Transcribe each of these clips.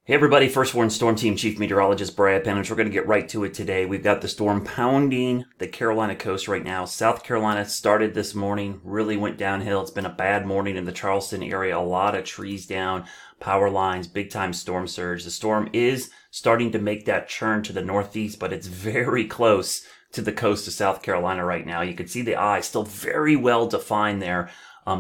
Hey everybody, First Warn Storm Team Chief Meteorologist Brad Panovich. We're going to get right to it today. We've got the storm pounding the Carolina coast right now. South Carolina started this morning, really went downhill. It's been a bad morning in the Charleston area. A lot of trees down, power lines, big time storm surge. The storm is starting to make that churn to the northeast, but it's very close to the coast of South Carolina right now. You can see the eye still very well defined there.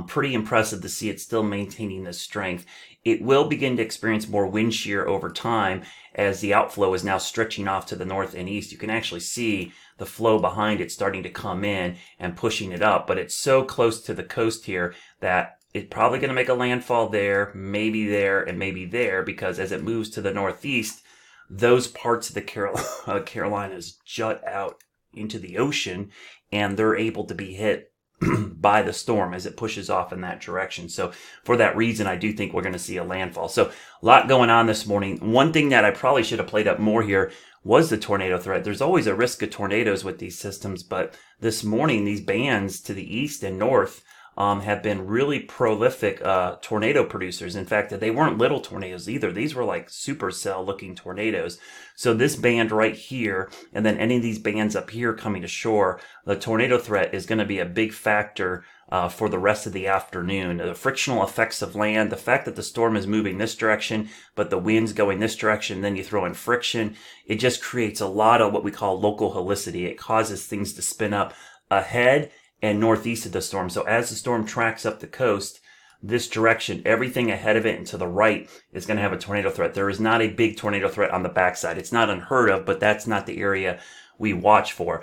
Pretty impressive to see it still maintaining this strength. It will begin to experience more wind shear over time as the outflow is now stretching off to the north and east. You can actually see the flow behind it starting to come in and pushing it up, but it's so close to the coast here that it's probably going to make a landfall there, and maybe there, because as it moves to the northeast, those parts of the Carolinas jut out into the ocean and they're able to be hit by the storm as it pushes off in that direction. So for that reason, I do think we're going to see a landfall. So a lot going on this morning. One thing that I probably should have played up more here was the tornado threat. There's always a risk of tornadoes with these systems, but this morning, these bands to the east and north have been really prolific tornado producers. In fact, they weren't little tornadoes either. These were like supercell looking tornadoes. So this band right here, and then any of these bands up here coming to shore, the tornado threat is going to be a big factor for the rest of the afternoon. The frictional effects of land, the fact that the storm is moving this direction, but the wind's going this direction, then you throw in friction, it just creates a lot of what we call local helicity. It causes things to spin up ahead and northeast of the storm. So as the storm tracks up the coast, this direction, everything ahead of it and to the right is going to have a tornado threat. There is not a big tornado threat on the backside. It's not unheard of, but that's not the area we watch for.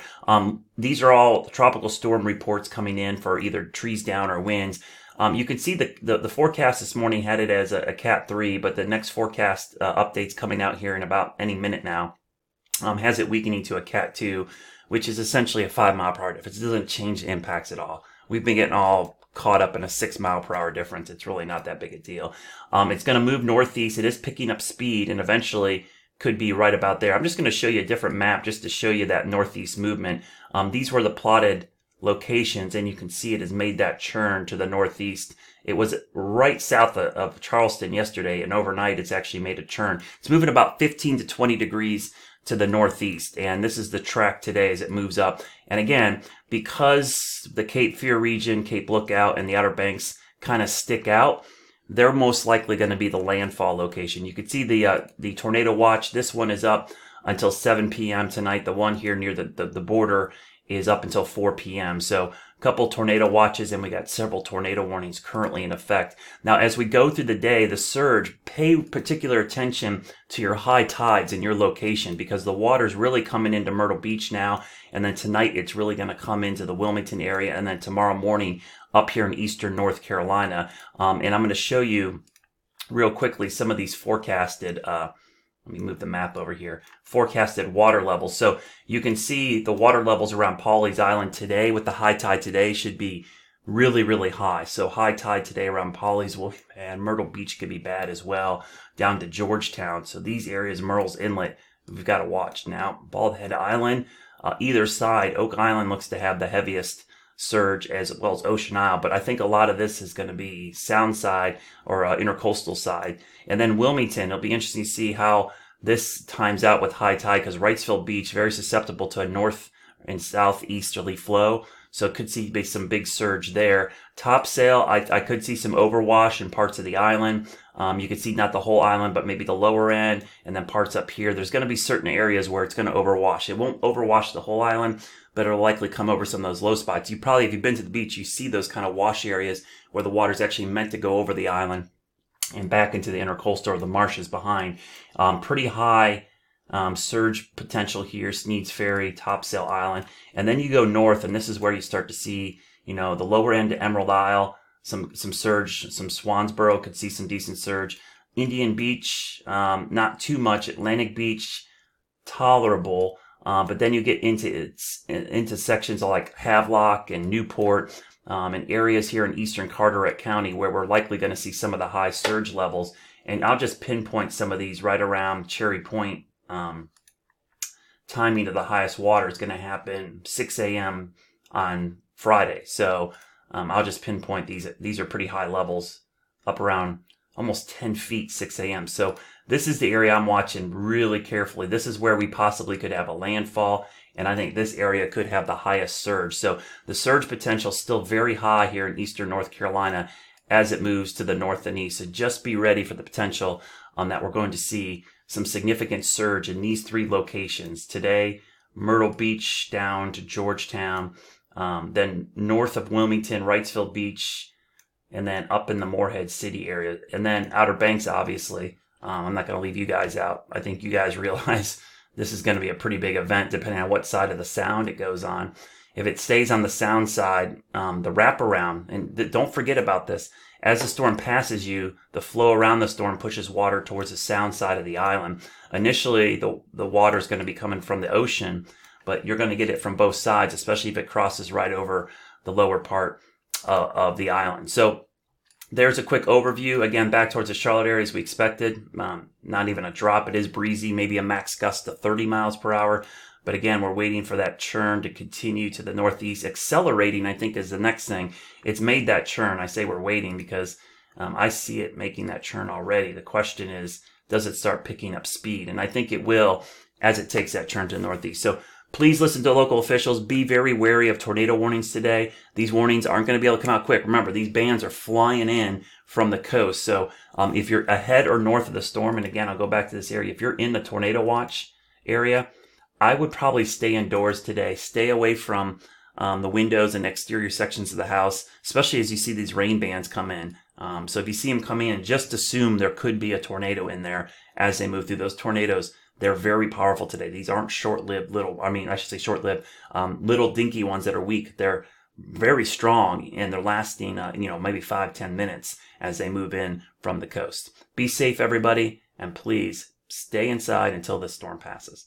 These are all tropical storm reports coming in for either trees down or winds. You can see the forecast this morning had it as a Cat 3, but the next forecast update's coming out here in about any minute now. Has it weakening to a Cat 2, which is essentially a 5-mile-per-hour difference. It doesn't change the impacts at all. We've been getting all caught up in a 6-mile-per-hour difference. It's really not that big a deal. It's going to move northeast. It is picking up speed and eventually could be right about there. I'm just going to show you a different map just to show you that northeast movement. These were the plotted locations, and you can see it has made that churn to the northeast. It was right south of Charleston yesterday, and overnight it's actually made a churn. It's moving about 15 to 20 degrees to the northeast, and this is the track today as it moves up. And again, because the Cape Fear region, Cape Lookout, and the Outer Banks kind of stick out, they're most likely going to be the landfall location. You can see the tornado watch. This one is up until 7 p.m. tonight. The one here near the border is up until 4 p.m. So a couple tornado watches, and we got several tornado warnings currently in effect. Now, as we go through the day, the surge, pay particular attention to your high tides in your location, because the water's really coming into Myrtle Beach now, and then tonight it's really going to come into the Wilmington area, and then tomorrow morning up here in eastern North Carolina. And I'm going to show you real quickly some of these forecasted let me move the map over here. Forecasted water levels. So you can see the water levels around Pawleys Island today with the high tide today should be really, really high. So high tide today around Pawleys will be bad. Myrtle Beach could be bad as well, down to Georgetown. So these areas, Murrells Inlet, we've got to watch. Now, Bald Head Island, either side, Oak Island looks to have the heaviest surge as well as Ocean Isle, but I think a lot of this is going to be Sound side or intercoastal side. And then Wilmington, it'll be interesting to see how this times out with high tide, because Wrightsville Beach, very susceptible to a north and southeasterly flow. So it could see some big surge there. Topsail, I could see some overwash in parts of the island. You could see not the whole island, but maybe the lower end, and then parts up here. There's going to be certain areas where it's going to overwash. It won't overwash the whole island, but it'll likely come over some of those low spots. You probably, if you've been to the beach, you see those kind of wash areas where the water's actually meant to go over the island and back into the intercoastal or the marshes behind. Pretty high surge potential here, Sneed's Ferry, Topsail Island. And then you go north, and this is where you start to see, the lower end to Emerald Isle, some surge, some Swansboro could see some decent surge. Indian Beach, not too much. Atlantic Beach, tolerable. But then you get into sections like Havelock and Newport, and areas here in eastern Carteret County where we're likely going to see some of the high surge levels. And I'll just pinpoint some of these right around Cherry Point. Timing of the highest water is going to happen 6 a.m. on Friday. So I'll just pinpoint these. These are pretty high levels up around almost 10 feet 6 a.m. So this is the area I'm watching really carefully. This is where we possibly could have a landfall, and I think this area could have the highest surge. So the surge potential is still very high here in eastern North Carolina as it moves to the north and east. So just be ready for the potential that we're going to see some significant surge in these 3 locations today: Myrtle Beach down to Georgetown, then north of Wilmington, Wrightsville Beach, and then up in the Morehead City area, and then Outer Banks, obviously. I'm not going to leave you guys out. I think you guys realize this is going to be a pretty big event depending on what side of the sound it goes on. If it stays on the sound side, the wraparound, and don't forget about this, as the storm passes you, the flow around the storm pushes water towards the sound side of the island. Initially, the water is going to be coming from the ocean, but you're going to get it from both sides, especially if it crosses right over the lower part of the island. So there's a quick overview. Again, back towards the Charlotte area as we expected. Not even a drop. It is breezy, maybe a max gust of 30 miles per hour. But again, we're waiting for that churn to continue to the northeast. Accelerating, I think, is the next thing. It's made that churn. I say we're waiting because I see it making that churn already. The question is, does it start picking up speed? And I think it will as it takes that churn to the northeast. So please listen to local officials. Be very wary of tornado warnings today. These warnings aren't going to be able to come out quick. Remember, these bands are flying in from the coast. So if you're ahead or north of the storm, and again, I'll go back to this area. If you're in the tornado watch area, I would probably stay indoors today. Stay away from the windows and exterior sections of the house, especially as you see these rain bands come in. So if you see them come in, just assume there could be a tornado in there as they move through. Those tornadoes, they're very powerful today. These aren't short-lived short-lived, little dinky ones that are weak. They're very strong, and they're lasting, maybe 5-10 minutes as they move in from the coast. Be safe, everybody, and please stay inside until this storm passes.